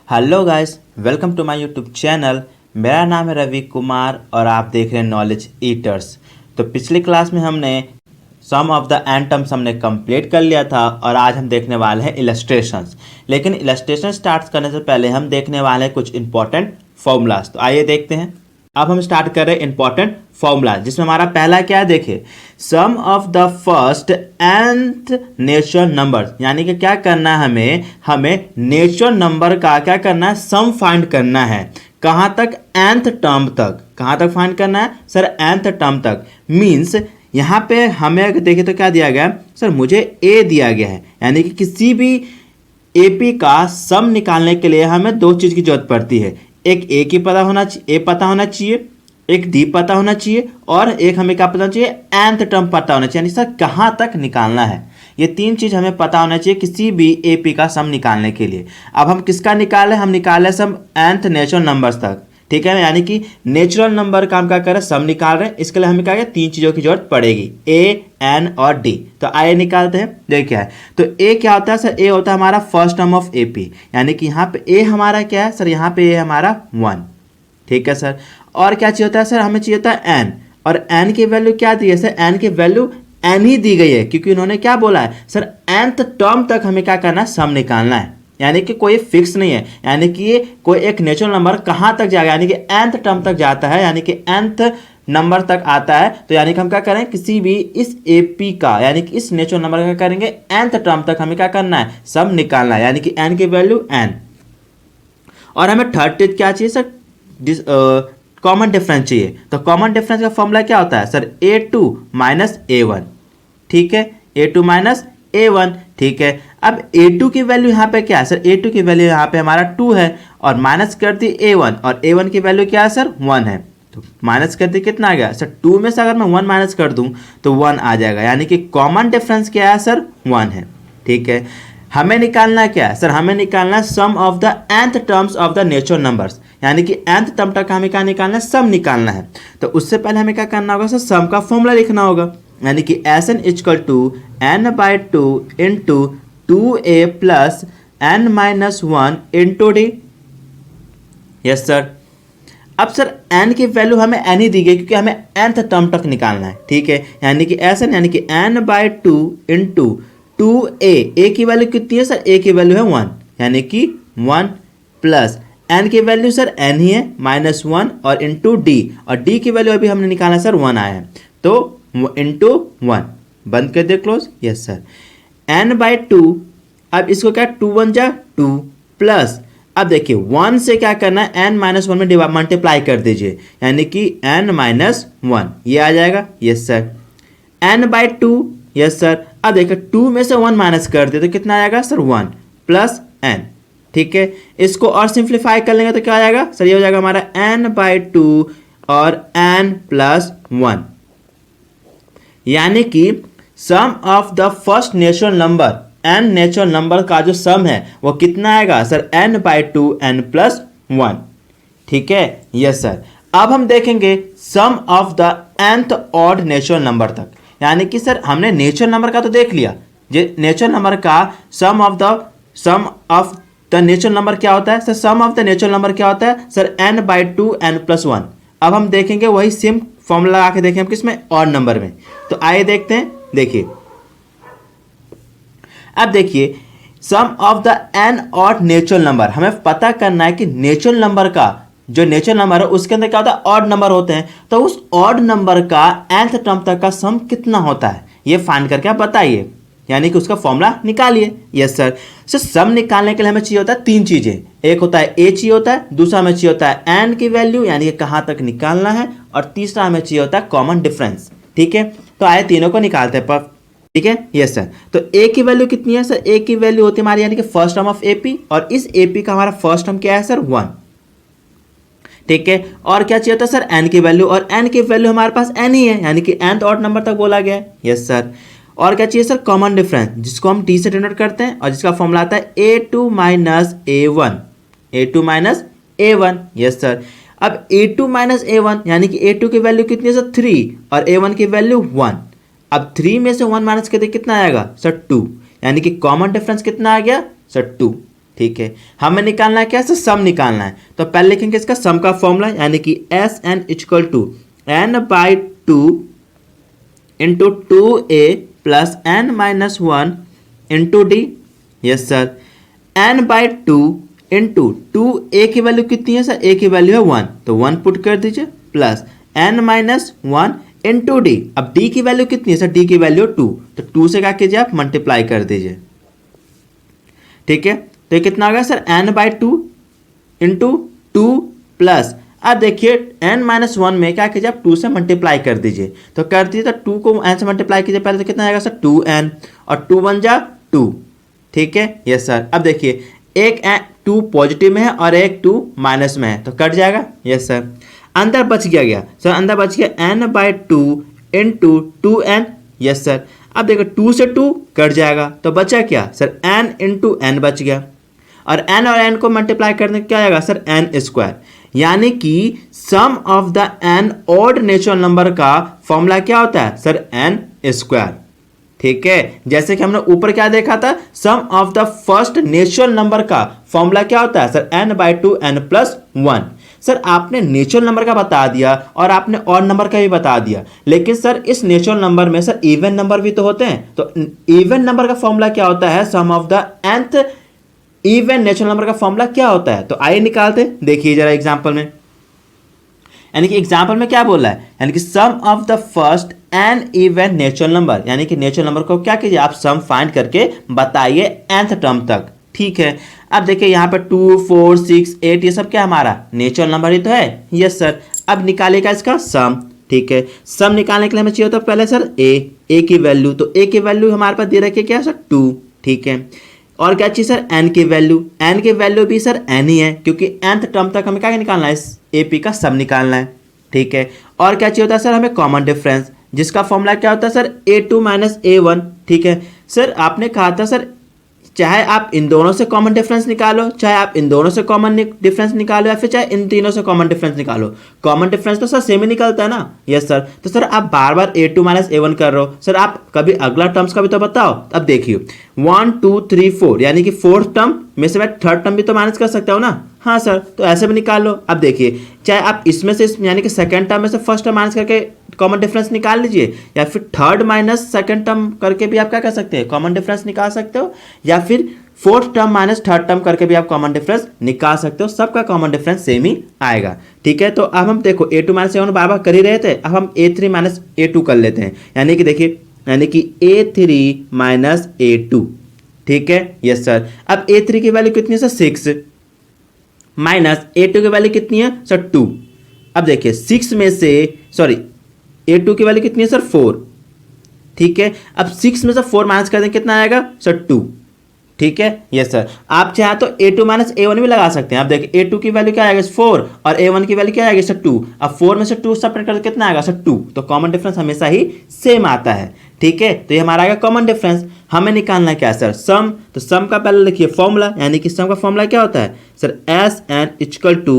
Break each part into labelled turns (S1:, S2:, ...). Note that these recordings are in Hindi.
S1: Hello guys, welcome to my YouTube channel. मेरा नाम है रवि कुमार और आप देख रहे हैं नॉलेज ईटर्स। तो पिछली क्लास में हमने सम ऑफ द एंटम्स हमने कंप्लीट कर लिया था और आज हम देखने वाले हैं इलस्ट्रेशंस। लेकिन इलस्ट्रेशन स्टार्ट करने से पहले हम देखने वाले हैं कुछ इंपॉर्टेंट फॉर्मूलाज। तो आइए देखते हैं। अब हम स्टार्ट कर रहे हैं इंपॉर्टेंट फॉर्मूला, जिसमें हमारा पहला क्या है, देखिए sum of the first nth natural number. यानी कि क्या करना है, हमें नेचुरल नंबर का क्या करना है, सम फाइंड करना है। कहाँ तक? nth टर्म तक। कहाँ तक फाइंड करना है सर? nth टर्म तक। मीन्स यहाँ पे हमें अगर देखें तो क्या दिया गया है सर, मुझे a दिया गया है। यानी कि किसी भी एपी का सम निकालने के लिए हमें दो चीज़ की जरूरत पड़ती है। एक ए की पता होना चाहिए, ए पता होना चाहिए, एक डी पता होना चाहिए, और एक हमें क्या पता होना चाहिए, nth टर्म पता होना चाहिए। यानी सर कहाँ तक निकालना है, ये तीन चीज़ हमें पता होना चाहिए किसी भी एपी का सम निकालने के लिए। अब हम किसका निकालें? हम निकालें सम nth नेचुरल नंबर्स तक, ठीक है। यानी कि नेचुरल नंबर का हम क्या कर रहे हैं, सम निकाल रहे हैं। इसके लिए हमें क्या है, तीन चीज़ों की जरूरत पड़ेगी, ए, एन और डी। तो आइए निकालते हैं। देखिए क्या है, तो ए क्या होता है सर? ए होता है हमारा फर्स्ट टर्म ऑफ एपी। यानी कि यहाँ पे ए हमारा क्या है सर? यहाँ पे ए हमारा 1, ठीक है सर। और क्या चाहिए होता है सर? हमें चाहिए होता है एन। और एन की वैल्यू क्या दी है सर? एन की वैल्यू एन ही दी गई है, क्योंकि उन्होंने क्या बोला है सर, nth टर्म तक हमें क्या करना है, सम निकालना है। यानी कि कोई फिक्स नहीं है, यानी कि ये कोई एक नेचुरल नंबर कहाँ तक जाएगा, यानी कि nth टर्म तक जाता है, यानी कि nth नंबर तक आता है। तो यानी कि हम क्या करें, किसी भी इस एपी का, यानी कि इस नेचुरल नंबर का करेंगे nth टर्म तक हमें क्या करना है, सम निकालना है। यानी कि n की वैल्यू n। और हमें थर्ड चीज क्या चाहिए सर? कॉमन डिफरेंस चाहिए। तो कॉमन डिफरेंस का फॉर्मूला क्या होता है सर? a2 माइनस a1, ठीक है। a2 माइनस a1, ठीक है। अब a2 की वैल्यू यहाँ पे क्या है सर? a2 की वैल्यू यहाँ पे हमारा 2 है, और माइनस कर दी a1, और a1 की वैल्यू क्या है सर? 1 है। तो माइनस कर दी, कितना आ गया सर? 2 में से अगर मैं 1 माइनस कर दूं तो 1 आ जाएगा। यानी कि कॉमन डिफरेंस क्या है सर? 1 है, ठीक है। हमें निकालना क्या है सर? हमें निकालना है sum of the nth terms of the natural numbers. यानी कि nth टर्म तक हमें क्या निकालना है, सम निकालना है। तो उससे पहले हमें क्या करना होगा सर? सम का फॉर्मूला लिखना होगा। यानी कि Sn equal to n/2 into 2a plus n-1 into d. Yes sir. अब सर n की वैल्यू हमें n ही दी गई, क्योंकि हमें nth टर्म तक निकालना है, ठीक है। यानी कि Sn यानी कि n/2 इंटू 2a, a की वैल्यू कितनी है सर? a की वैल्यू है 1, यानी कि 1 प्लस n की वैल्यू सर n ही है, -1 और इंटू डी। और डी की वैल्यू अभी हमने निकाला सर 1 आया है, तो इंटू 1। बंद कर they close. Yes sir. n/2, अब इसको क्या, 2 1 जा 2 प्लस, अब देखिए 1 से क्या करना है, n-1 में मल्टीप्लाई कर दीजिए, यानी कि n-1 ये आ जाएगा। Yes sir. n/2, yes sir. अब देखिए 2 में से 1 माइनस कर दे तो कितना आएगा सर? 1 प्लस n, ठीक है। इसको और सिंप्लीफाई कर लेंगे तो क्या आ जाएगा सर? ये हो जाएगा हमारा n/2 और n प्लस 1। यानी कि sum of the first natural number, n natural number का जो सम है वो कितना आएगा सर? n/2 n प्लस 1, ठीक है। Yes sir. अब हम देखेंगे sum of the nth odd natural number तक। यानी कि सर हमने नेचुरल नंबर का तो देख लिया, ये नेचुरल नंबर का sum of the natural number क्या होता है sir? Sum of the natural number क्या होता है सर? n/2 n plus 1। अब हम देखेंगे वही सेम फॉर्मूला लगा के देखें हम किसमें, ऑड नंबर में। तो आइए देखते हैं। देखिए अब देखिए sum of the n odd natural number, हमें पता करना है कि नेचुरल नंबर का जो नेचुरल नंबर है उसके अंदर क्या होता है, ऑड नंबर होते हैं। तो उस ऑड नंबर का nth टर्म तक का सम कितना होता है, ये फाइंड करके आप बताइए, यानी कि उसका फॉर्मूला निकालिए। Yes sir. सर सम निकालने के लिए हमें चाहिए होता है तीन चीजें। एक होता है ए चाहिए होता है, दूसरा हमें चाहिए होता है एन की वैल्यू, यानी कि कहाँ तक निकालना है, और तीसरा हमें चाहिए होता है कॉमन डिफरेंस, ठीक है। तो आए तीनों को निकालते हैं, ठीक है। Yes sir. तो ए की वैल्यू कितनी है सर? ए की वैल्यू होती है हमारी, यानी कि फर्स्ट टर्म ऑफ एपी, और इस एपी का हमारा फर्स्ट टर्म क्या है सर? 1, ठीक है। और क्या चाहिए होता है सर? एन की वैल्यू, और एन की वैल्यू हमारे पास एन ही है, यानी कि nth ऑड नंबर तक बोला गया है। Yes sir. और क्या चाहिए सर? कॉमन डिफरेंस, जिसको हम टी से डिनोट करते हैं, और जिसका फॉर्मूला आता है a2 minus a1, a2 minus a1। Yes sir. अब a2 माइनस a1, यानी कि a2 की वैल्यू कितनी है सर? 3, और a1 की वैल्यू 1। अब 3 में से 1 माइनस कर दे कितना आएगा सर? 2, यानी कि कॉमन डिफरेंस कितना आ गया सर? 2, ठीक है, हमें निकालना है क्या सर, सम निकालना है। तो पहले लिखेंगे इसका सम का फॉर्मूला, यानी कि s n equal to n by two into two a plus n minus one into d. Yes sir, n by two into two, a की वैल्यू कितनी है सर, ए की वैल्यू है 1, तो 1 पुट कर दीजिए, plus n minus one into d. अब डी की वैल्यू कितनी है सर, डी की वैल्यू 2, तो 2 से क्या कीजिए आप मल्टीप्लाई कर दीजिए। ठीक है, तो ये कितना आ गया sir, n by two into two plus, अब देखिए n माइनस वन में क्या कीजिए आप 2 से मल्टीप्लाई कर दीजिए, तो कर दीजिए, तो 2 को n से मल्टीप्लाई कीजिए पहले, तो कितना आएगा सर 2n, और 2 बन जा 2। ठीक है, यस सर। अब देखिए एक 2 पॉजिटिव में है और एक 2 माइनस में है, तो कट जाएगा। यस सर, अंदर बच गया सर, अंदर बच गया n by two into 2n। Yes sir, अब देखो 2 से 2 कट जाएगा, तो बचा क्या सर, n इंटू n बच गया, और n और n को मल्टीप्लाई करने क्या आएगा सर, n स्क्वायर, यानी कि sum of the n odd natural number का फॉर्मूला क्या होता है सर, n स्क्वायर। ठीक है, जैसे कि हमने ऊपर क्या देखा था, sum of the first natural number का फॉर्मूला क्या होता है sir, n by two n plus one. Sir आपने नेचुरल नंबर का बता दिया और आपने ऑड नंबर का भी बता दिया, लेकिन सर इस नेचुरल नंबर में सर इवन नंबर भी तो होते हैं, तो इवन नंबर का फॉर्मूला क्या होता है, sum of the nth even natural number का फॉर्मूला क्या होता है, तो आइए निकालते। देखिए जरा एग्जांपल में, यानी कि एग्जांपल में क्या बोल रहा है, यानी कि sum of the first n even natural number, यानी कि नेचुरल नंबर को क्या कीजिए आप सम फाइंड करके बताइए nth टर्म तक। ठीक है, अब देखिए यहाँ पे 2 4 6 8 ये सब क्या हमारा नेचुरल नंबर ही तो है। यस सर, अब निकालेगा इसका सम। ठीक है, सम निकालने के लिए हमें चाहिए होता है पहले सर ए की वैल्यू, तो ए की वैल्यू हमारे पास दे रखी है क्या सर 2। ठीक है, और क्या चाहिए सर, एन की वैल्यू भी सर एन ही है, क्योंकि nth टर्म तक हमें क्या निकालना है, इस एपी का सम निकालना है। ठीक है, और क्या चाहिए होता है सर, हमें कॉमन डिफरेंस, जिसका फॉर्मूला क्या होता है सर, a2 माइनस a1। ठीक है, सर आपने कहा था सर चाहे आप इन दोनों से कॉमन डिफरेंस निकालो, चाहे आप इन दोनों से कॉमन डिफरेंस निकालो, या फिर चाहे इन तीनों से कॉमन डिफरेंस निकालो, कॉमन डिफरेंस तो सर सेम ही निकलता है ना। यस सर, तो सर आप बार बार a2 माइनस a1 कर रहे हो, सर आप कभी अगला टर्म्स का भी तो बताओ। अब देखिए 1 2 3 4, यानी कि फोर्थ टर्म में से मैं थर्ड टर्म भी तो माइनस कर सकता हूँ ना। हाँ सर, तो ऐसे भी निकाल लो। अब देखिए चाहे आप इसमें से यानी कि सेकंड टर्म में से फर्स्ट टर्म माइनस करके कॉमन डिफरेंस निकाल लीजिए, या फिर थर्ड माइनस सेकंड टर्म करके भी आप क्या कर सकते हैं, कॉमन डिफरेंस निकाल सकते हो, या फिर fourth term minus third term करके भी आप कॉमन डिफरेंस निकाल सकते हो, सबका कॉमन डिफरेंस सेम ही आएगा। ठीक है, तो अब हम देखो a2 माइनस a1 बार बार कर ही रहे थे, अब हम a3 माइनस a2 कर लेते हैं, यानी कि देखिए यानी कि a3 माइनस a2। ठीक है, यस सर, अब a3 की वैल्यू कितनी है सर 6, माइनस a2 की वैल्यू कितनी है सर 2। अब देखिए 6 में से सॉरी a2 की वैल्यू कितनी है सर 4। ठीक है, अब 6 में से 4 माइनस कर दें कितना आएगा सर 2। ठीक है, यस सर, आप चाहे तो a2 माइनस a1 भी लगा सकते हैं। अब देखिए a2 की वैल्यू क्या आएगा 4 और a1 की वैल्यू क्या आएगी सर 2। अब 4 में से 2 सब्ट्रैक्ट करके कितना आएगा सर 2, तो कॉमन डिफरेंस हमेशा ही सेम आता है। ठीक है, तो ये हमारा आएगा कॉमन डिफरेंस। हमें निकालना है क्या सर, सम, तो सम का पहले लिखिए फॉर्मूला, यानी कि सम का फॉर्मूला क्या होता है sir, s n equal to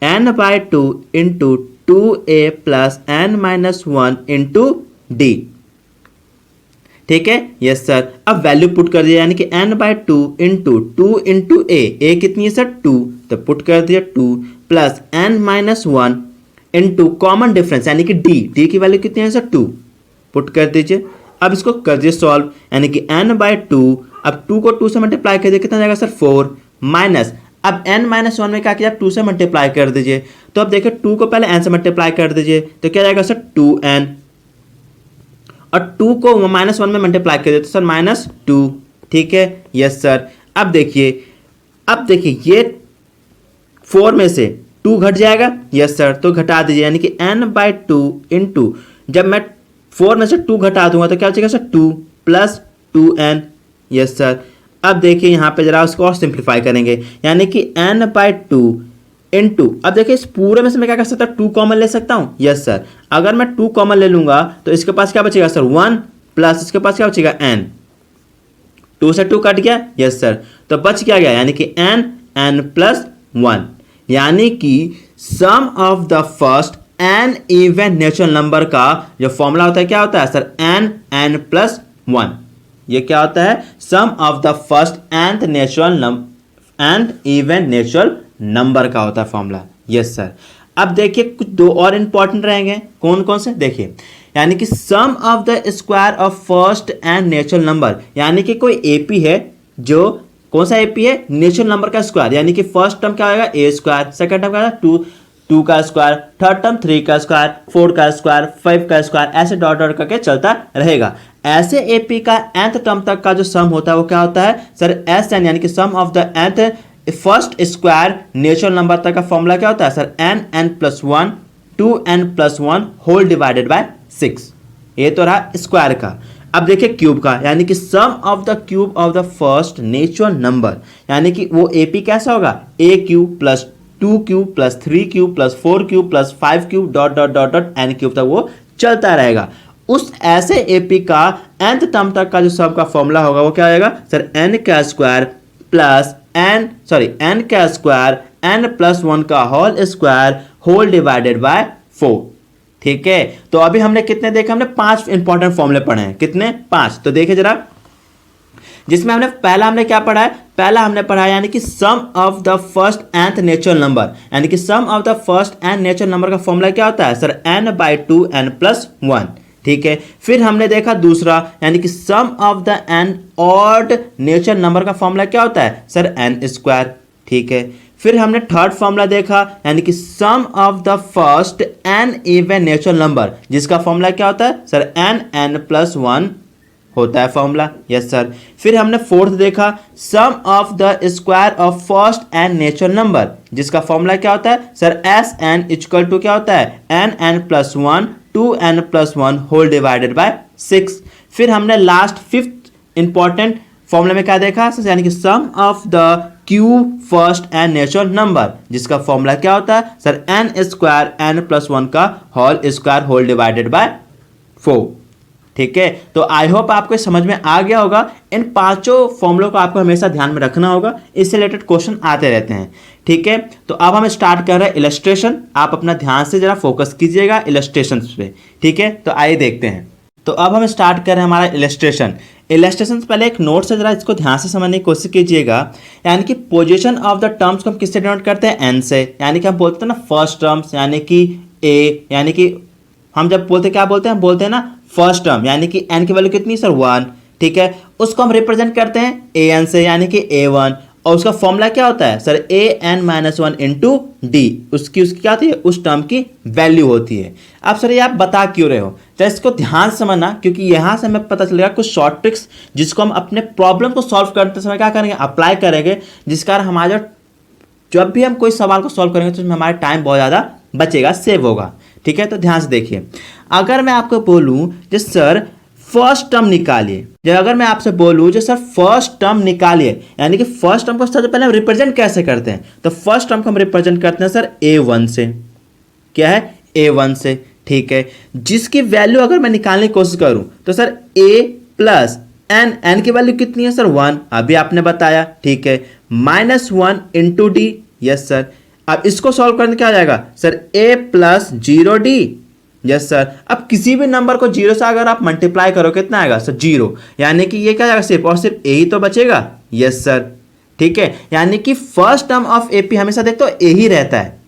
S1: n by two into 2a plus n minus one into d. ठीक है, यस सर, अब वैल्यू पुट कर दिया, यानी कि n by two into a कितनी है सर 2, तो पुट कर दिया 2 plus n minus one into common difference, यानी कि डी की वैल्यू कितनी है सर 2, पुट कर दीजिए। अब इसको कर दीजिए सॉल्व, यानी कि n बाई टू, अब 2 को 2 से मल्टीप्लाई कर दिया कितना जाएगा सर 4, माइनस अब n माइनस वन में क्या किया 2 से मल्टीप्लाई कर दीजिए, तो अब देखिए 2 को पहले n से मल्टीप्लाई कर दीजिए, तो क्या जाएगा सर 2n, और 2 को माइनस वन में मल्टीप्लाई कर देते सर माइनस 2। ठीक है, यस सर, अब देखिए ये 4 में से 2 घट जाएगा। यस सर, तो घटा दीजिए, यानी कि n बाई टू इंटू, जब मैं 4 में से 2 घटा दूंगा तो क्या बचेगा sir 2 plus 2n। Yes sir, अब देखिए यहाँ पे जरा उसको और सिंप्लीफाई करेंगे, यानी कि n बाई टू इंटू, अब देखिए इस पूरे में से मैं क्या कर सकता हूँ 2 कॉमन ले सकता हूँ। यस सर, अगर मैं 2 कॉमन ले लूंगा तो इसके पास क्या बचेगा सर 1 प्लस इसके पास क्या बचेगा n, 2 से 2 कट गया। यस सर, तो बच क्या गया, यानी कि n प्लस 1, यानी कि sum of the first n even natural number का जो फॉर्मूला होता है क्या होता है सर n प्लस 1। ये क्या होता है, sum of the first nth and even natural number का होता है फॉर्मूला। Yes sir. अब देखिए कुछ दो और इंपॉर्टेंट रहेंगे, कौन कौन से देखिए, यानी कि sum of the square of first and natural number, यानी कि कोई एपी है जो कौन सा एपी है, नेचुरल नंबर का स्क्वायर, यानी कि फर्स्ट टर्म क्या होगा ए स्क्वायर, सेकंड टर्म क्या होगा टू का स्क्वायर, थर्ड टर्म 3 का स्क्वायर, 4 का स्क्वायर, 5 का स्क्वायर, ऐसे डॉट डॉट करके चलता रहेगा। ऐसे एपी का nth टर्म तक का जो सम होता है वो क्या होता है सर, एस एन, यानी कि sum of the nth first square natural number तक का फॉर्मूला क्या होता है sir, n+1 2n+1 whole divided bye 6। ये तो रहा स्क्वायर का। अब देखिए क्यूब का, यानी कि sum of the cube of the first natural number, यानी कि वो एपी कैसा होगा, a cube plus 2 cube plus 3 cube plus 4 cube plus 5 cube dot dot dot dot n cube तक वो चलता रहेगा। उस ऐसे एपी का nth टर्म तक का जो सब का फॉर्मूला होगा वो क्या आएगा सर, n का स्क्वायर प्लस n का स्क्वायर n+1 का whole square whole divided by 4। ठीक है, तो अभी हमने कितने देखे, हमने 5 इंपॉर्टेंट फॉर्मूले पढ़े हैं, कितने 5। तो देखिए जरा, जिसमें हमने पहला हमने क्या पढ़ा है, पहला हमने पढ़ा है यानी कि sum of the first nth natural number, यानी कि sum of the first nth natural number का फॉर्मूला क्या होता है सर, n/2 n+1। ठीक है, फिर हमने देखा दूसरा, यानी कि sum of the n odd natural number का फॉर्मूला क्या होता है सर, n²। ठीक है, फिर हमने थर्ड फॉर्मूला देखा, यानी कि sum of the first n even natural number, जिसका फॉर्मूला क्या होता है सर, n+1 होता है फॉर्मूला। Yes sir. फिर हमने फोर्थ देखा, sum of the square of first and natural number, जिसका फॉर्मूला क्या होता है सर, Sn इक्वल टू क्या होता है, n+1 2n+1 whole divided bye 6। फिर हमने लास्ट फिफ्थ इंपॉर्टेंट फॉर्मूले में क्या देखा, यानी कि sum of the cube first and natural number, जिसका फॉर्मूला क्या होता है सर, n² n+1 का whole square whole divided by 4। ठीक है, तो आई होप आपको समझ में आ गया होगा। इन पांचों फॉर्मूलों को आपको हमेशा ध्यान में रखना होगा, इससे रिलेटेड क्वेश्चन आते रहते हैं। ठीक है, तो अब हम स्टार्ट कर रहे हैं इलस्ट्रेशन। आप अपना ध्यान से जरा फोकस कीजिएगा इलस्ट्रेशन पे। ठीक है, तो आइए देखते हैं। तो अब हम स्टार्ट कर रहे हैं हमारा इलस्ट्रेशन। इलस्ट्रेशन से पहले एक नोट से जरा इसको ध्यान से समझने की कोशिश कीजिएगा। यानी कि पोजीशन ऑफ द टर्म्स को हम किससे डिनोट करते हैं, एन से। यानी कि हम बोलते हैं ना फर्स्ट टर्म्स, यानी कि ए, यानी कि हम जब बोलते क्या बोलते हैं, हम बोलते हैं ना फर्स्ट टर्म, यानी कि एन की वैल्यू कितनी सर, 1। ठीक है, उसको हम रिप्रेजेंट करते हैं ए एन से, यानी कि A1, और उसका फॉर्मूला क्या होता है सर, an-1 इंटू डी। उसकी क्या होती है, उस टर्म की वैल्यू होती है। अब सर ये आप बता क्यों रहे हो, तो इसको ध्यान से समझना, क्योंकि यहाँ से हमें पता चलेगा कुछ शॉर्ट ट्रिक्स जिसको हम अपने प्रॉब्लम को सॉल्व करते समय क्या करेंगे, अप्लाई करेंगे, जिस कारण हमारा जब भी हम कोई सवाल को सॉल्व करेंगे तो उसमें हमारा टाइम बहुत ज़्यादा बचेगा, सेव होगा। ठीक है, तो ध्यान से देखिए। अगर मैं आपको बोलूं जो सर फर्स्ट टर्म निकालिए, जब अगर मैं आपसे बोलूं जो सर फर्स्ट टर्म निकालिए, यानी कि फर्स्ट टर्म को सबसे पहले हम रिप्रेजेंट कैसे करते हैं, तो फर्स्ट टर्म को हम रिप्रेजेंट करते हैं सर A1 से। क्या है, A1 से। ठीक है, जिसकी वैल्यू अगर मैं निकालने की कोशिश करूं तो सर A प्लस एन की वैल्यू कितनी है सर, 1, अभी आपने बताया। ठीक है, -1 इंटू डी। Yes sir. अब इसको सॉल्व करने क्या आ जाएगा सर, A+0D। Yes sir. अब किसी भी नंबर को 0 से अगर आप मल्टीप्लाई करो कितना आएगा सर, 0, यानी कि ये क्या आएगा, सिर्फ और सिर्फ ए ही तो बचेगा। Yes sir. ठीक है, यानी कि फर्स्ट टर्म ऑफ एपी हमेशा देखते हो ए ही रहता है।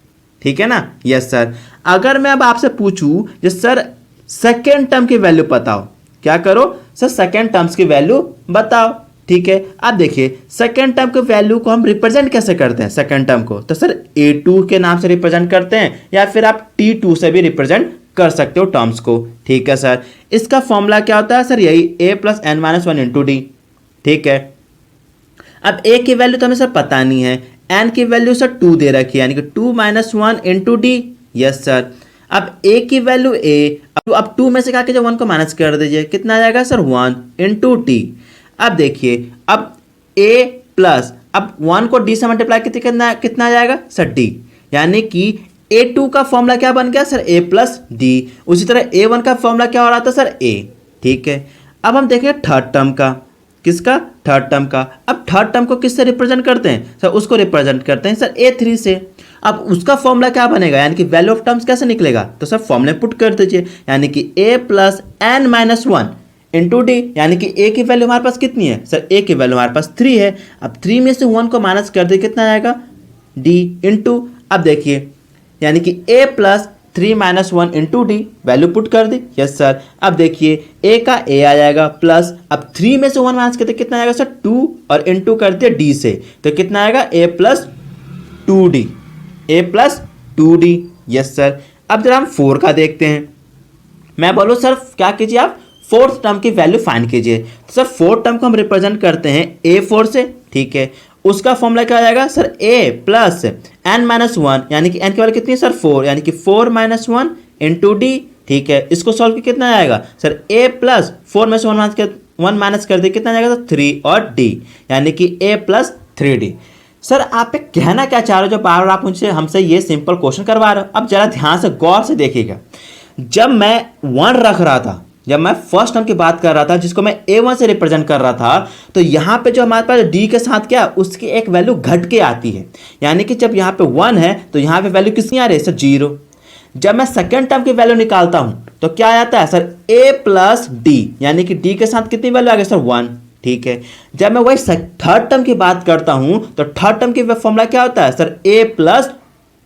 S1: ठीक है ना। Yes sir. अगर मैं अब आपसे पूछूं जो सर सेकेंड टर्म की वैल्यू बताओ, क्या करो सर, सेकेंड टर्म्स की वैल्यू बताओ। ठीक है, अब देखिए सेकेंड टर्म के वैल्यू को हम रिप्रेजेंट कैसे करते हैं, सेकेंड टर्म को तो सर A2 के नाम से रिप्रेजेंट करते हैं, या फिर आप T2 से भी रिप्रेजेंट कर सकते हो टर्म्स को। ठीक है सर, इसका फॉर्मूला क्या होता है सर, यही A+n-1 इंटू डी। ठीक है, अब A की वैल्यू तो हमें सर पता नहीं है, n की वैल्यू सर 2 दे रखी है, यानी कि 2 - 1 इंटू डी। Yes sir. अब A की वैल्यू A, अब 2 में से क्या कीजिए, 1 को माइनस कर दीजिए, कितना आ जाएगा सर, 1 इंटू टी। अब देखिए, अब A प्लस, अब 1 को D से मल्टीप्लाई कितना आ जाएगा सर, D, यानी कि A2 का फॉर्मूला क्या बन गया सर, A+D। उसी तरह A1 का फॉर्मूला क्या हो रहा था सर, A। ठीक है, अब हम देखें थर्ड टर्म का, किसका, थर्ड टर्म का। अब थर्ड टर्म को किससे रिप्रेजेंट करते हैं सर, उसको रिप्रेजेंट करते हैं सर A3 से। अब उसका फॉर्मूला क्या बनेगा, यानी कि वैल्यू ऑफ टर्म्स कैसे निकलेगा, तो सर फॉर्मूले पुट कर दीजिए, यानी कि A+n-1 इंटू डी, यानी कि ए की वैल्यू हमारे पास कितनी है सर, ए की वैल्यू हमारे पास 3 है। अब 3 में से 1 को माइनस कर दे, कितना आएगा डी इंटू, अब देखिए यानी कि a plus 3 minus 1 into d, value put कर दी, यस सर। अब देखिए ए का ए आ जाएगा प्लस, अब 3 में से 1 माइनस करते कितना आएगा सर 2, और इंटू कर दिया डी से, तो कितना आएगा ए प्लस 2d, ए प्लस 2d, यस सर। अब जरा हम 4 का देखते हैं। मैं बोलूँ सर क्या कीजिए आप, फोर्थ टर्म की वैल्यू फाइंड कीजिए। तो सर फोर्थ टर्म को हम रिप्रेजेंट करते हैं a4 से, ठीक है। उसका फॉर्मूला क्या आ जाएगा sir, a plus n minus 1, यानी कि n की वैल्यू कितनी है सर 4, यानी कि 4 माइनस 1 इंटू डी, ठीक है। इसको सॉल्व करके कितना आएगा सर, a प्लस 4 में से 1 माइनस कर दे, कितना आएगा सर 3 और d, यानी कि a प्लस 3d। सर आप एक कहना क्या चाह रहे हो जो बार बार आप मुझसे हमसे ये सिंपल क्वेश्चन करवा रहे हो। अब जरा ध्यान से गौर से देखिएगा, जब मैं 1 रख रहा था, जब मैं फर्स्ट टर्म की बात कर रहा था जिसको मैं a1 से रिप्रेजेंट कर रहा था, तो यहाँ पे जो हमारे पास d के साथ क्या उसकी एक वैल्यू घट के आती है, यानी कि जब यहाँ पे 1 है तो यहाँ पे वैल्यू कितनी आ रही है सर 0। जब मैं सेकेंड टर्म की वैल्यू निकालता हूँ तो क्या आता है सर a प्लस डी, यानी कि d के साथ कितनी वैल्यू आ गई सर 1, ठीक है। जब मैं वही थर्ड टर्म की बात करता हूँ तो थर्ड टर्म की फॉर्मूला क्या होता है सर a प्लस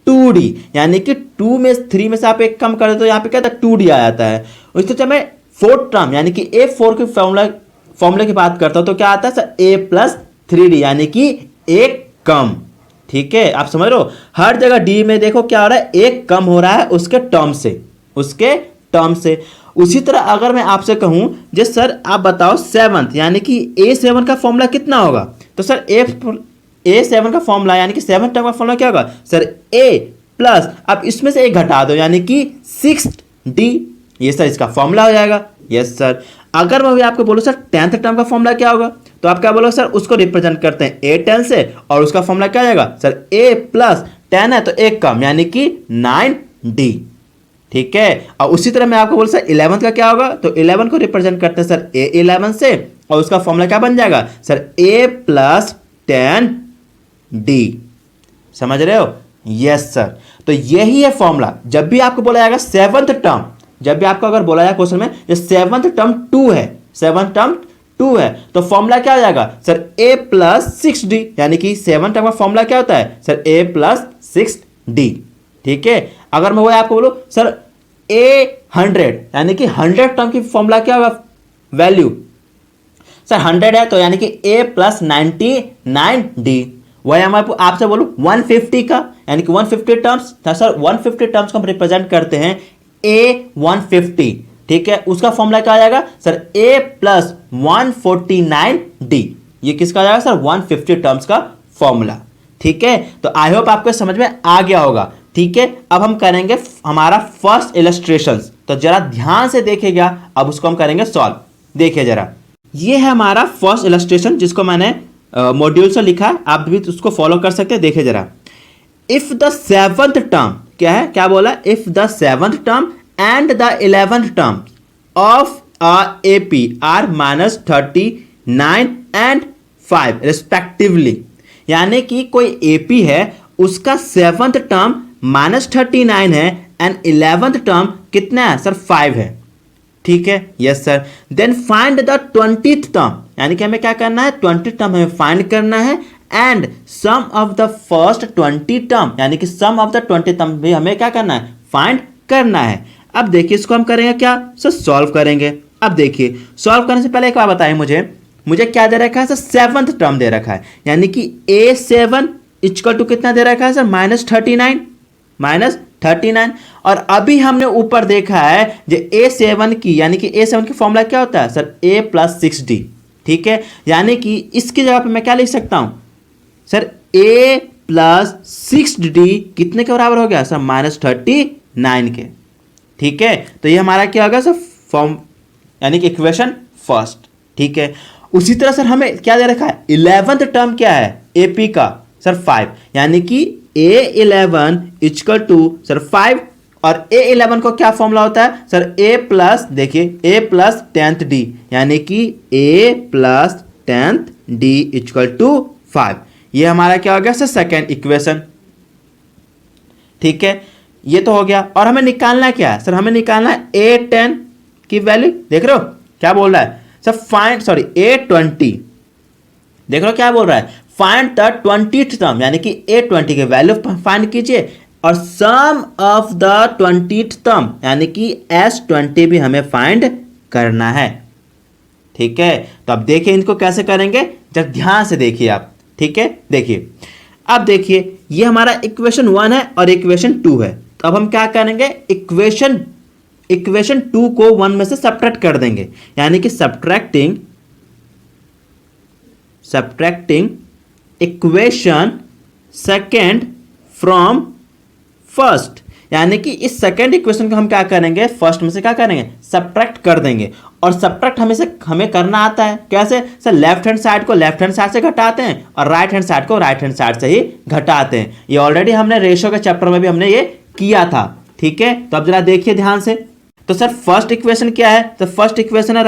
S1: 2d, यानी कि 2 में 3 में से आप एक कम कर दे तो यहाँ पे क्या था 2d आ जाता है। उससे जब मैं फोर्थ टर्म यानी कि a4 के फॉर्मूले की बात करता हूँ तो क्या आता है सर a प्लस 3d, यानी कि एक कम, ठीक है। आप समझ रहे हो, हर जगह d में देखो क्या हो रहा है, एक कम हो रहा है उसके टर्म से, उसके टर्म से। उसी तरह अगर मैं आपसे कहूं जे सर आप बताओ सेवंथ, यानी कि a7 का फॉर्मूला कितना होगा, तो सर a7 का फॉर्मूला यानी कि सेवंथ टर्म का फॉर्मूला क्या होगा सर a प्लस, अब इसमें से एक घटा दो यानी कि 6d, ये सर इसका फॉर्मूला हो जाएगा, यस सर। अगर मैं आपको बोलूं सर टेंथ टर्म का फॉर्मूला क्या होगा, तो आप क्या बोलोगे सर उसको रिप्रेजेंट करते हैं a10 से, और उसका फॉर्मूला क्या आएगा सर a प्लस 10 है तो एक कम यानी कि 9d, ठीक है। और उसी तरह मैं आपको बोल सर 11 का क्या होगा, तो 11 को रिप्रेजेंट करते हैं सर a11 से, और उसका फॉर्मूला क्या बन जाएगा सर a प्लस 10d, समझ रहे हो, यस सर। तो यही है फॉर्मूला। जब भी आपको बोला जाएगा सेवंथ टर्म, जब भी आपको अगर बोला जाए क्वेश्चन में ये सेवंथ टर्म 2 है, सेवंथ टर्म 2 है, तो फॉर्मूला क्या हो जाएगा सर a प्लस 6d, यानी कि सेवंथ टर्म का फॉर्मूला क्या होता है सर a प्लस 6d, ठीक है। अगर मैं वो आपको बोलूं सर a100, यानी कि 100 टर्म की फॉर्मूला क्या होगा वैल्यू सर 100 है तो यानी कि a प्लस 99d। वही हम आपसे बोलूं 150 का, यानी कि 150 टर्म्स सर 150 टर्म्स को हम रिप्रेजेंट करते हैं a150, ठीक है। उसका फॉर्मूला क्या आ जाएगा सर a प्लस 149d, ये किसका आ जाएगा सर 150 टर्म्स का फॉर्मूला, ठीक है। तो आई होप आपको समझ में आ गया होगा, ठीक है। अब हम करेंगे हमारा फर्स्ट इलस्ट्रेशंस, तो जरा ध्यान से देखिएगा, अब उसको हम करेंगे सॉल्व। देखिए जरा, ये है हमारा फर्स्ट इलस्ट्रेशन जिसको मैंने मॉड्यूल से लिखा है, आप भी उसको फॉलो कर सकते हैं। देखिए जरा, इफ द सेवंथ टर्म क्या है, क्या बोला, if the seventh term and the 11th term of A P R minus 39 and 5 respectively, यानी कि कोई एपी है उसका सेवंथ टर्म माइनस 39 है एंड 11th टर्म कितना है सर 5 है, ठीक है, yes sir. Then find the 20th term, यानी कि हमें क्या करना है 20th टर्म हमें फाइंड करना है, and sum of the first 20 term, यानी कि सम ऑफ द 20 टर्म भी हमें क्या करना है फाइंड करना है। अब देखिए इसको हम करेंगे क्या सर, सॉल्व करेंगे। अब देखिए सॉल्व करने से पहले एक बात बताइए मुझे क्या दे रखा है सर, सेवंथ टर्म दे रखा है, यानी कि a7 इक्वल टू कितना दे रखा है सर -39, और अभी हमने ऊपर देखा है जो a7 की, यानी कि a7 की फॉर्मूला क्या होता है सर a प्लस 6d, ठीक है। यानी कि इसकी जगह पे मैं क्या लिख सकता हूं सर a प्लस 6d कितने के बराबर हो गया सर -39 के, ठीक है। तो ये हमारा क्या होगा सर फॉर्म, यानी कि इक्वेशन फर्स्ट, ठीक है। उसी तरह सर हमें क्या दे रखा है 11th टर्म क्या है एपी का सर 5, यानी कि a11 इक्वल टू सर 5, और a11 को क्या फॉर्मूला होता है सर a प्लस, देखिए a प्लस 10th d, यानी कि a plus 10th d equal to 5। ये हमारा क्या हो गया सर सेकेंड इक्वेशन, ठीक है। ये तो हो गया, और हमें निकालना क्या है सर, हमें निकालना है a10 की वैल्यू। देख रहे हो क्या बोल रहा है सर फाइंड A20, देख लो क्या बोल रहा है, फाइंड द 20th टर्म, यानी कि A20 के वैल्यू फाइंड कीजिए और सम ऑफ द 20th टर्म यानी कि S20 भी हमें फाइंड करना है। ठीक है, तो अब देखिए इनको कैसे करेंगे, जब ध्यान से देखिए आप। ठीक है, देखिए अब देखिए ये हमारा इक्वेशन 1 है और इक्वेशन 2 है। तो अब हम क्या करेंगे, इक्वेशन 2 को 1 में से सब्ट्रैक्ट कर देंगे, यानी कि subtracting equation second from first, यानी कि इस सेकेंड इक्वेशन को हम क्या करेंगे, फर्स्ट में से क्या करेंगे, सब्ट्रैक्ट कर देंगे। और सब्ट्रैक्ट हमें करना आता है कैसे, सर लेफ्ट हैंड साइड को लेफ्ट हैंड साइड से घटाते हैं और राइट हैंड साइड को राइट हैंड साइड से ही घटाते हैं। ये ऑलरेडी हमने रेशियो के चैप्टर में भी हमने ये किया था। ठीक है, तो अब जरा देखिए ध्यान से। तो सर फर्स्ट इक्वेशन क्या है, तो फर्स्ट इक्वेशन है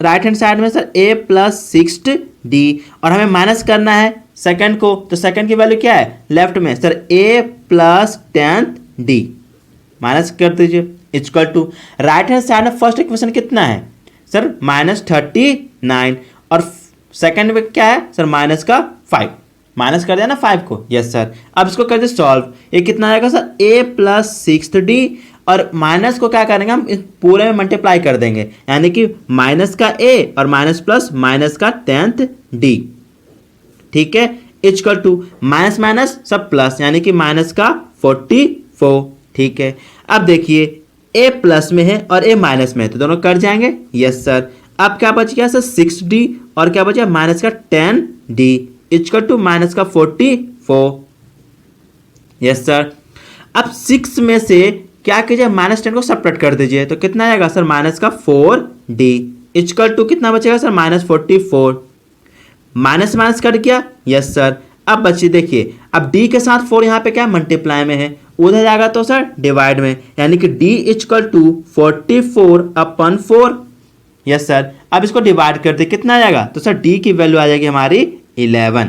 S1: राइट हैंड साइड में सर a प्लस 6d और हमें माइनस करना है सेकंड को, तो सेकंड की वैल्यू क्या है लेफ्ट में sir a plus 10d, minus कर दीजिए equal to right hand side में फर्स्ट इक्वेशन कितना है सर -39 और सेकंड में क्या है सर माइनस का 5, माइनस कर दिया ना 5 को, यस सर। अब इसको कर दे सॉल्व, ये कितना आएगा सर a प्लस 6d और माइनस को क्या करेंगे हम इस पूरे में मल्टीप्लाई कर देंगे, यानी कि माइनस का a और माइनस प्लस माइनस का 10th d। ठीक है, इक्वल टू माइनस माइनस सब प्लस, यानी कि माइनस का 44। ठीक है, अब देखिए a प्लस में है और a माइनस में है तो दोनों कट जाएंगे, यस सर। अब क्या बच गया सर 6d और क्या बचा माइनस का 10d इक्वल टू माइनस का 44, यस सर। अब 6 में से क्या कीजिए -10 को सब्ट्रैक्ट कर दीजिए, तो कितना आएगा सर माइनस का 4d इक्वल टू कितना बचेगा सर -44, माइनस माइनस कट गया, यस सर। अब बच्चे देखिए अब d के साथ 4 यहाँ पे क्या मल्टीप्लाई में है, उधर जाएगा तो सर डिवाइड में, यानी कि d equal to 44/4, yes sir. अब इसको डिवाइड कर दे कितना आ जाएगा, तो सर d की वैल्यू आ जाएगी हमारी 11।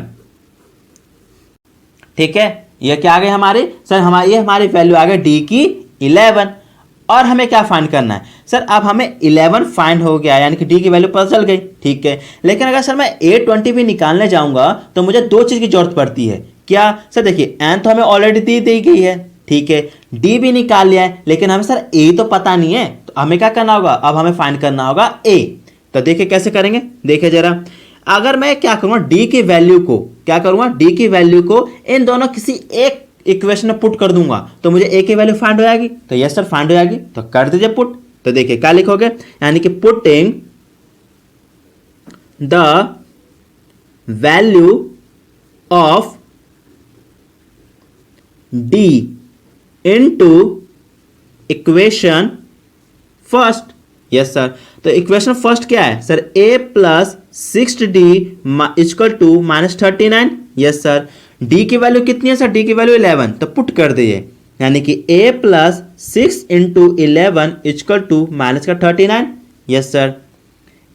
S1: ठीक है, ये क्या आ गई हमारी सर, हमारी वैल्यू आ गई d की 11। और हमें क्या फाइंड करना है सर, अब हमें 11 फाइंड हो गया, यानी कि d की वैल्यू पता चल गई। ठीक है, लेकिन अगर सर मैं A20 भी निकालने जाऊंगा तो मुझे दो चीज की जरूरत पड़ती है। क्या सर, देखिए n तो हमें ऑलरेडी दी गई है, ठीक है, d भी निकाल लिया है, लेकिन हमें सर a तो पता नहीं है, तो हमें क्या करना होगा, अब हमें फाइंड करना होगा a। तो देखिए कैसे करेंगे, देखिए जरा। अगर मैं क्या करूंगा, d की वैल्यू को क्या करूंगा, d की वैल्यू को इन दोनों किसी एक इक्वेशन में पुट कर दूंगा तो मुझे a की वैल्यू फाइंड हो जाएगी, तो यस सर फाइंड हो जाएगी, तो कर दीजिए पुट। तो देखिए क्या लिखोगे, यानी कि putting the value of d into equation first, yes sir. तो इक्वेशन फर्स्ट क्या है sir, a plus 6d equal to -39, yes sir. d की वैल्यू कितनी है सर, d की वैल्यू 11, तो पुट कर दीजिए, यानी कि a plus 6 into 11 equal to minus का 39, यस सर।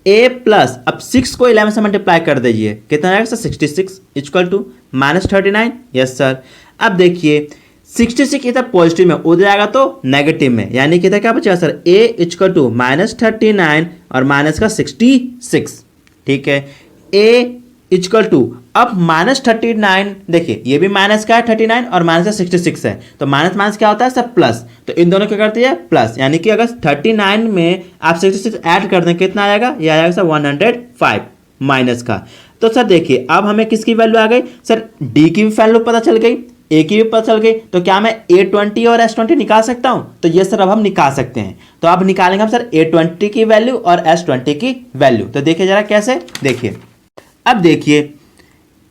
S1: a प्लस अब 6 को 11 से मल्टीप्लाई कर दीजिए, कितना आएगा sir 66 equal to -39, yes sir. अब देखिए 66 इधर पॉजिटिव में, उधर आएगा तो नेगेटिव में, यानी कि इधर क्या बचेगा सर a इक्वल टू -39 और माइनस का 66। ठीक है, a इक्वल टू अब -39, देखिए ये भी माइनस का है 39 और माइनस का 66 है, तो माइनस माइनस क्या होता है सर प्लस, तो इन दोनों क्या करती है प्लस, यानी कि अगर 39 में आप 66 ऐड कर दें कितना आएगा, ये आएगा सर 105 माइनस का। तो सर देखिए अब हमें किसकी वैल्यू आ गई सर, d की भी वैल्यू पता चल गई, a की भी पता चल गई, तो क्या मैं A20 और S20 निकाल सकता हूं, तो ये सर अब हम निकाल सकते हैं। तो अब निकालेंगे हम सर A20 की वैल्यू और S20 की वैल्यू, तो देखिए जरा कैसे, देखिए अब देखिए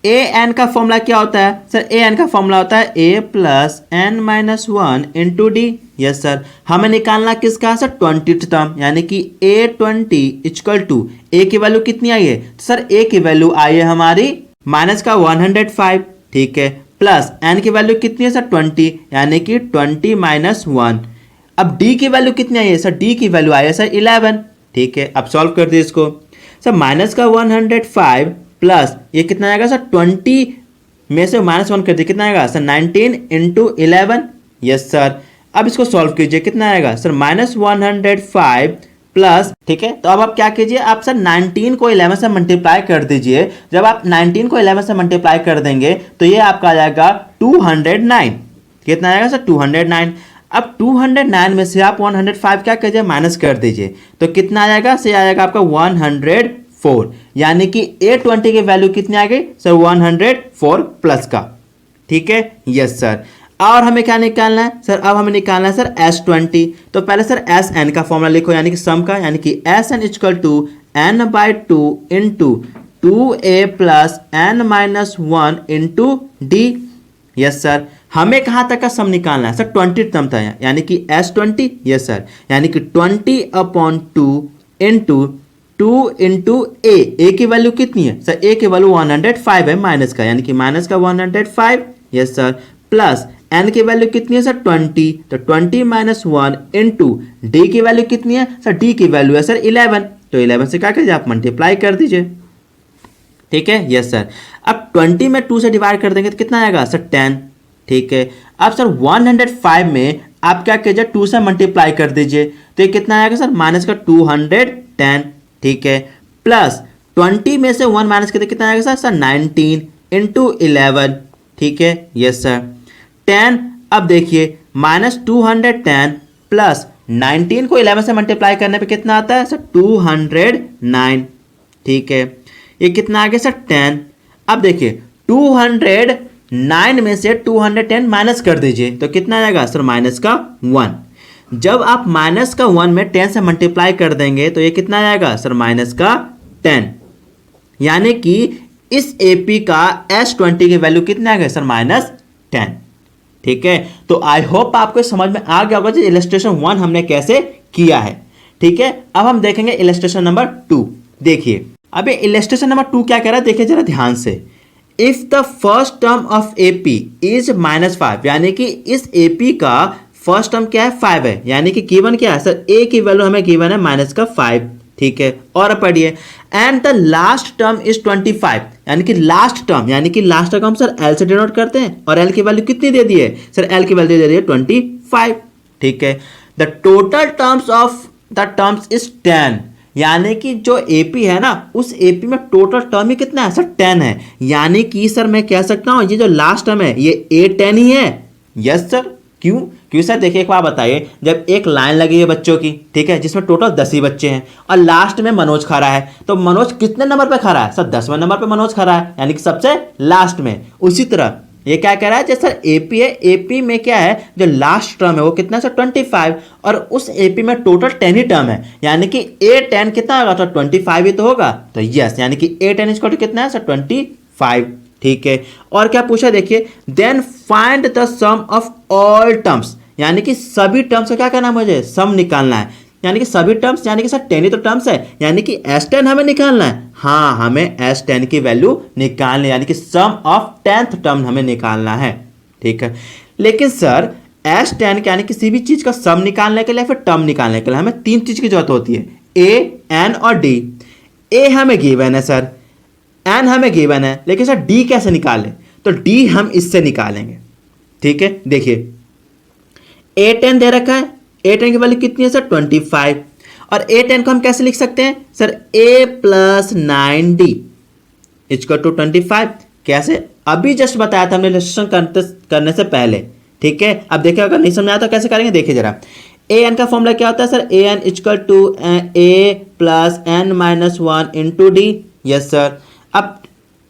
S1: an का फॉर्मूला क्या होता है सर, an का फॉर्मूला होता है a plus n minus 1 into d, yes sir. हमें निकालना किसका सर 20th टर्म, यानी कि A20 इक्वल टू a की वैल्यू कितनी आई है, तो सर a की वैल्यू आई है हमारी माइनस का 105, ठीक है, प्लस n की वैल्यू कितनी है सर 20, यानी कि 20 माइनस 1। अब d की वैल्यू कितनी आई है सर, d की वैल्यू आई है सर 11, ठीक है। अब सॉल्व कर दिए इसको, सर माइनस का 105 प्लस ये कितना आएगा सर 20 में से -1 कर दिए, कितना आएगा सर 19 इंटू 11, यस सर। अब इसको सॉल्व कीजिए, कितना आएगा सर -105 प्लस, ठीक है। तो अब आप क्या कीजिए, आप सर 19 को 11 से मल्टीप्लाई कर दीजिए। जब आप 19 को 11 से मल्टीप्लाई कर देंगे तो ये आपका आ जाएगा 209। कितना आएगा सर? 209। अब 209 में से आप 105 क्या कीजिए, माइनस कर दीजिए। तो कितना आ जाएगा? से आएगा आपका 104, यानी कि A20 की वैल्यू कितनी आ गई सर? 104 प्लस का, ठीक है। Yes sir. और हमें क्या निकालना है सर? अब हमें निकालना है सर S20। तो पहले सर SN का फॉर्मूला लिखो, यानी कि सम का, यानी कि SN equal to n/2 into 2a plus n-1 into d. Yes sir. हमें कहाँ तक का सम निकालना है सर? 20 टर्म था, यानी कि S20। यस सर, यानी कि 20/2 इंटू 2 इंटू ए की वैल्यू कितनी है सर? ए की वैल्यू 105 है माइनस का, यानी कि माइनस का 105। Yes sir. प्लस एन की वैल्यू कितनी है सर? 20। तो 20-1 इंटू डी की वैल्यू कितनी है सर? डी की वैल्यू है सर 11। तो 11 से क्या कीजिए आप? मल्टीप्लाई कर दीजिए, ठीक है। Yes sir. अब 20 में 2 से डिवाइड कर देंगे तो कितना आएगा सर? 10, ठीक है। अब सर 105 में आप क्या कीजिए? 2 से मल्टीप्लाई कर दीजिए। तो ये कितना आएगा सर? माइनस का 210, ठीक है। प्लस 20 में से 1 माइनस करते कितना आएगा सर? 19 इंटू 11, ठीक है। Yes sir. 10, अब देखिए -210 प्लस 19 को 11 से मल्टीप्लाई करने पे कितना आता है सर? 209, ठीक है। ये कितना आ गया सर? 10। अब देखिए 209 में से 210 माइनस कर दीजिए तो कितना आएगा सर? माइनस का 1। जब आप माइनस का 1 में 10 से मल्टीप्लाई कर देंगे तो ये कितना आएगा सर? माइनस का 10, यानी कि इस AP का S20 की वैल्यू कितने आ गए सर? -10, ठीक है। तो आई होप आपको समझ में आ गया होगा इलस्ट्रेशन 1 हमने कैसे किया है, ठीक है। अब हम देखेंगे इलस्ट्रेशन नंबर 2। देखिए अब ये इलस्ट्रेशन नंबर 2 क्या कह रहा है, देखिए जरा ध्यान से। If the first term of AP is -5, यानी कि इस AP का फर्स्ट टर्म क्या है? 5 है, यानी कि गिवन क्या है सर? A की वैल्यू हमें गिवन है -5, ठीक है। और पढ़िए and the last term is 25, यानी कि लास्ट टर्म, यानी कि लास्ट टर्म हम सर L से डिनोट करते हैं और L की वैल्यू कितनी दे दी है सर? L की वैल्यू दे दी है 25, ठीक है। The total terms of the terms is 10, यानी कि जो AP है ना उस AP में टोटल टर्म ही कितना है सर? 10 है, यानी कि सर मैं कह सकता हूं ये जो लास्ट टर्म है ये A10 ही है। Yes sir. क्यों सर? देखिए एक बार बताइए, जब एक लाइन लगी है बच्चों की, ठीक है, जिसमें टोटल 10 ही बच्चे हैं और लास्ट में मनोज खड़ा है, तो मनोज कितने नंबर पे खड़ा है सर? 10वें नंबर पे मनोज खड़ा है, यानी कि सबसे लास्ट में। उसी तरह ये क्या कह रहा है, जैसे सर AP है, AP में क्या है जो लास्ट टर्म है वो कितना सर? 25, और उस AP में टोटल 10 ही टर्म है, यानी कि A10 कितना होगा तो 25 ही तो होगा। तो यस, यानी कि A10 इक्वल टू कितना है सर? 25, ठीक है। और क्या पूछा देखिए, then find the sum of all terms, यानी कि सभी टर्म्स का क्या करना है? मुझे सम निकालना है, यानी कि सभी टर्म्स, यानी कि सर 10 ही तो टर्म्स है, यानी कि S10 हमें निकालना है। हाँ, हमें S10 की वैल्यू निकालनी है, यानी कि सम ऑफ 10th टर्म हमें निकालना है, ठीक है। लेकिन सर S10 यानी किसी भी चीज का सम निकालने के लिए फिर टर्म निकालने के लिए हमें 3 चीज की जरूरत होती है, A, N और D। A हमें गिवन है सर, N हमें गिवन है, लेकिन सर D कैसे निकालें? तो D हम इससे निकालेंगे, ठीक है। देखिए A10 दे रखा है, A10 की वैल्यू कितनी है सर? 25, और A10 को हम कैसे लिख सकते हैं sir? A plus 9D equal to 25। कैसे? अभी जस्ट बताया था हमने इलस्ट्रेशन करने से पहले, ठीक है। अब देखिए अगर नहीं समझ आता कैसे करेंगे, देखिए जरा। AN का फॉर्मूला क्या होता है sir? AN equal to A plus N-1 into D। Yes sir. अब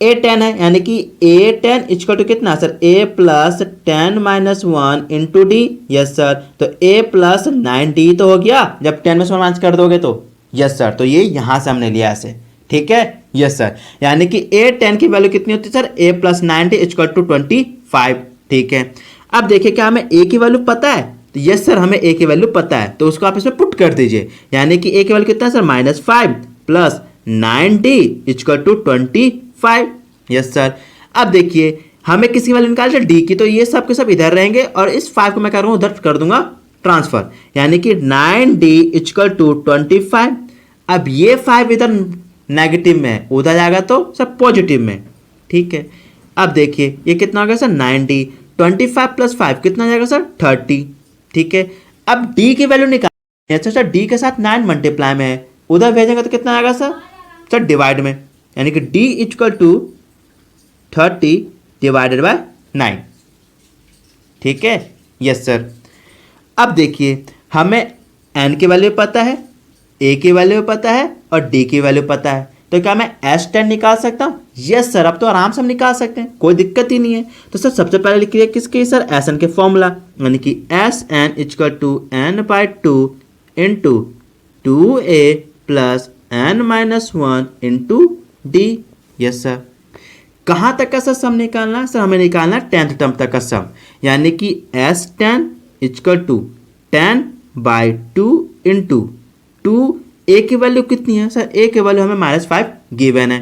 S1: A10 है, यानी कि A10 इक्वल टू कितना sir? A plus 10-1 into D। Yes sir. तो A प्लस 9D तो हो गया जब 10 में से 1 माइनस कर दोगे तो। Yes sir. तो ये यहां से हमने लिया ऐसे, ठीक है। Yes sir. यानी कि A10 की वैल्यू कितनी होती है sir? A plus 9D equal to 25, ठीक है। अब देखिए क्या हमें A की वैल्यू पता है? तो यस सर, हमें A की वैल्यू पता है, तो उसको आप इसमें पुट कर दीजिए, यानी कि A की वैल्यू कितना है sir? -5 plus 9D equal to 25। Yes sir. अब देखिए हमें किसी वैल्यू निकाल D की, तो ये सब के सब इधर रहेंगे और इस 5 को मैं करूँगा उधर कर दूंगा ट्रांसफर, यानी कि 9D इक्वल टू 25। अब ये 5 इधर नेगेटिव में है, उधर जाएगा तो सब पॉजिटिव में, ठीक है। अब देखिए ये कितना हो गया सर? 9D, 25 प्लस 5 कितना हो जाएगा सर? 30, ठीक है। अब D की वैल्यू निकाल, अच्छा सर डी के साथ 9 मल्टीप्लाई में है, उधर भेजेंगे तो कितना आएगा सर डिवाइड में, यानी कि d equal to 30 divided by 9। ठीक है, यस सर। अब देखिए हमें एन की वैल्यू पता है, ए की वैल्यू पता है और डी की वैल्यू पता है, तो क्या मैं S10 निकाल सकता हूँ? यस सर, अब तो आराम से हम निकाल सकते हैं, कोई दिक्कत ही नहीं है। तो सर सबसे पहले लिखिए किसके सर Sn के फॉर्मूला, यानी कि Sn equal to n/2 into 2a plus n-1 into d. Yes sir. कहाँ तक का सर सम निकालना है? सर हमें निकालना है 10th टर्म तक का सम, यानी कि S10 इक्वल टू 10/2 इंटू 2 ए की वैल्यू कितनी है सर? ए की वैल्यू हमें -5 गिवन है।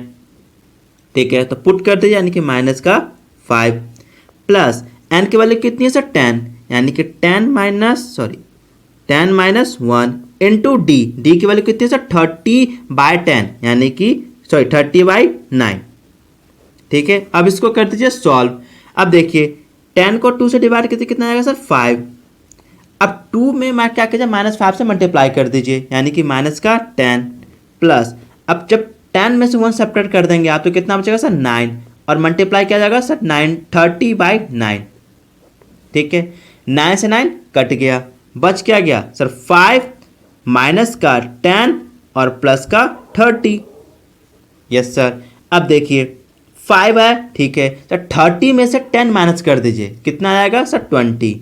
S1: ठीक है, तो पुट कर दीजिए, यानी कि -5 प्लस एन की वैल्यू कितनी है सर? 10, यानी कि 10-1 इंटू डी। डी की वैल्यू कितनी है सर? 30/10, यानी कि 30/9। ठीक है, अब इसको कर दीजिए सॉल्व। अब देखिए 10 को 2 से डिवाइड कीजिए, कितना आएगा सर? 5। अब 2 में मैं क्या कीजिए, -5 से मल्टीप्लाई कर दीजिए, यानी कि -10 प्लस, अब जब 10 में से 1 सब्ट्रैक्ट कर देंगे आप तो कितना बचेगा सर? 9, और मल्टीप्लाई क्या जाएगा सर? 30/9। ठीक है, 9 से 9 कट गया, बच क्या गया सर? 5 माइनस का 10 और प्लस का 30। Yes sir. अब देखिए 5 है, ठीक है, तो 30 में से 10 माइनस कर दीजिए, कितना आएगा सर? 20,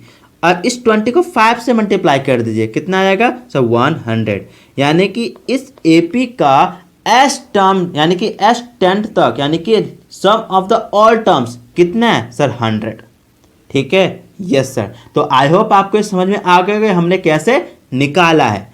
S1: और इस 20 को 5 से मल्टीप्लाई कर दीजिए, कितना आएगा सर? 100, यानी कि इस एपी का एस टर्म, यानी कि S10 तक, यानी कि sum of the all terms कितना है सर? 100। ठीक है, यस सर। तो आई होप आपको समझ में आ गया कि हमने कैसे निकाला है।